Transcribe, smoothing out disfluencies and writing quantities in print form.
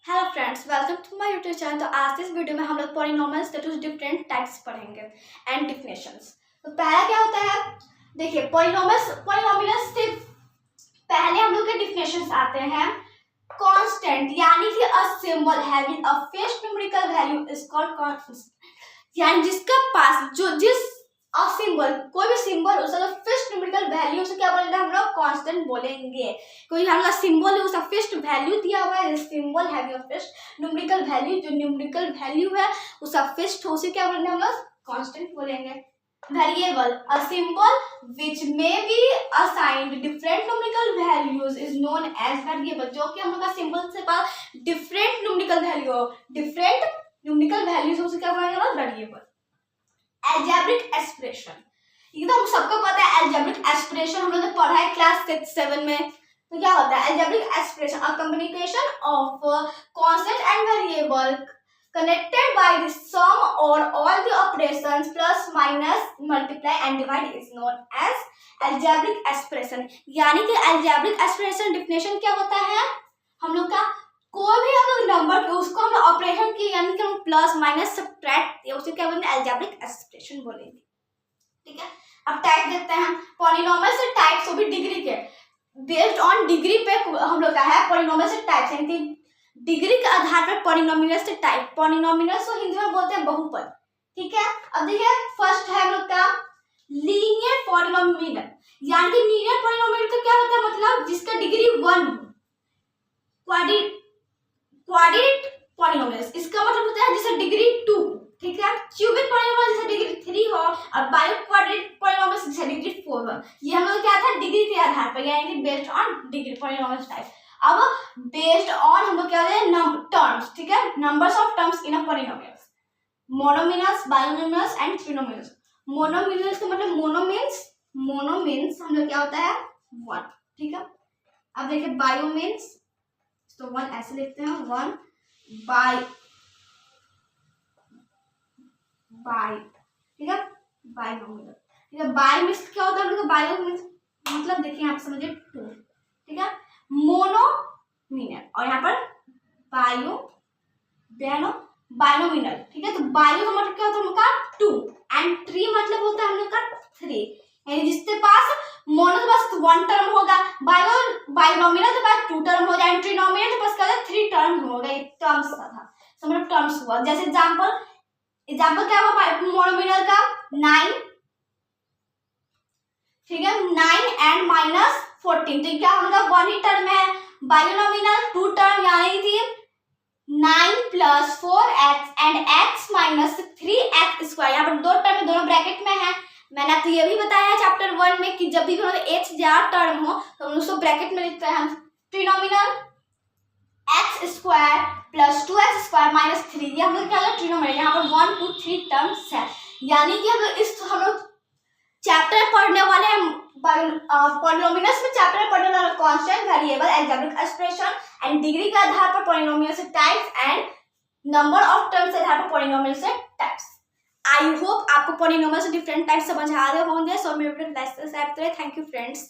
Hello friends, welcome to my YouTube channel. तो आज इस वीडियो में हम लोग पॉलिनोमियल्स के कुछ डिफरेंट टाइप्स पढ़ेंगे एंड डिफिनेशंस। तो पहला क्या होता है, देखिए पॉलिनोमियल्स से पहले हम लोग के डिफिनेशंस आते हैं। कांस्टेंट यानी कि a symbol having a fixed numerical value is called constant, यानी जिसका पास जिस अ सिंबल कोई भी सिंबल उसका फिक्स्ड न्यूमेरिकल वैल्यू से क्या बोलेंगे, हम लोग कांस्टेंट बोलेंगे। कोई हमारा सिंबल है उसका फिक्स्ड वैल्यू दिया हुआ है, symbol having a fixed numerical value, जो न्यूमेरिकल वैल्यू है उसका फिक्स्ड हो, उसे क्या बोलेंगे, हम लोग कांस्टेंट बोलेंगे। Variable a symbol which may be assigned different numerical values is known as variable, जो कि हम लोग का सिंबल से पास डिफरेंट न्यूमेरिकल वैल्यू हो, डिफरेंट न्यूमेरिकल वैल्यूज उसे क्या बोलेंगे, वेरिएबल। अलजेब्रिक एक्सप्रेशन, ये तो हम सबको पता है। अलजेब्रिक एक्सप्रेशन हम लोग ने पढ़ा है क्लास 6-7 में। तो क्या होता है algebraic expression, a communication of constant and variable connected by the sum or all the operations plus minus multiply and divide is known as algebraic expression। यानी कि algebraic expression definition क्या होता है, हम लोग का कोई भी हम लोग नंबर के उसको हम ऑपरेशन की यानी कि हम प्लस माइनस सब्ट्रैक्ट, उसे क्या बोलेंगे, अलजेब्रिक एक्सप्रेशन बोलेंगे। ठीक है, अब टाइप देखते हैं। पॉलिनोमियल से टाइप्स वो भी डिग्री के, बेस्ड ऑन डिग्री पे हम लोग का है पॉलिनोमियल से टाइप्स, यानी कि डिग्री के आधार पर पॉलिनोमियल से टाइप। पॉलिनोमियल को हिंदी में बोलते हैं बहुपद। ठीक है, अब देखिए फर्स्ट है हम लोग का लीनियर पॉलिनोमियल, यानी कि लीनियर पॉलिनोमियल तो क्या होता है, मतलब जिसका डिग्री 1 हो। क्वाड्रेटिक पॉलिनोमियल इसका मतलब होता है जिसका डिग्री 2। ठीक है, क्यूबिक पॉलिनोमियल जिसका डिग्री 3 हो और बायो क्वाड्रेटिक पॉलिनोमियल जिसका डिग्री 4 हो। ये हम लोग क्या था, डिग्री के आधार पर, यानी कि based on degree polynomial type. अब बेस्ड ऑन हम लोग क्या होते हैं टर्म्स। ठीक है, numbers of terms in a polynomials, monomials, binomials and trinomials. Monomials का मतलब मोनो मीन्स हम लोग क्या होता है 1। ठीक है, अब देखिए बायो मीन्स, तो 1 ऐसे लिखते हैं, 1 बाय, ठीक है, बायोमिनल। ठीक है, बाय मीन्स क्या होता है, बायो मीन्स मतलब देखिए यहाँ पे समझिए 2। ठीक है, मोनोमिनल और यहाँ पर बायोमिनल। ठीक है, तो बायो का मतलब क्या होता है हम लोग का 2 एंड ट्री मतलब होता है हम लोग का 3, यानी जिसके पास मोनो के पास 1 टर्म होगा, बायोनोमिनल के पास 2 टर्म हो जाए, ट्रिनोमिनल के पास क्या होगा 3 टर्म होगा। ये टर्म्स था, मतलब टर्म्स हुआ। जैसे एग्जांपल क्या हुआ मोनोमिनल का 9। ठीक है, 9 एंड माइनस 14, तो क्या हम लोग 1 ही टर्म है। बायोनोमिनल 2 टर्म यानी कि 9 plus 4x and x minus 3x square. यहाँ पर 2 टर्म दोनों ब्रैकेट में है। मैंने आपको ये भी बताया है चैप्टर 1 में कि जब भी h ज्यादा टर्म हो तो हम उसको ब्रैकेट में लिखते हैं। ट्रिनोमिनल x square plus 2x square minus 3, ये हम लोग क्या है ट्रिनोमिनल। यहाँ पर 1 2 3 टर्म्स है, यानी कि हम लोग चैप्टर पढ़ने वाले हैं पॉलिनोमियल्स में। चैप्टर पढ़ने वाला constant, variable, algebraic expression and degree के आधार पर पॉलिनोमियल से types and number of terms के आधार पर पॉलिनोमियल से टाइप्स। आई होप आपको पॉलिनोमियल से डिफरेंट टाइप्स समझ आ रहे होंगे। सो मेरे वीडियो को लाइक सब्सक्राइब करें। Thank you friends.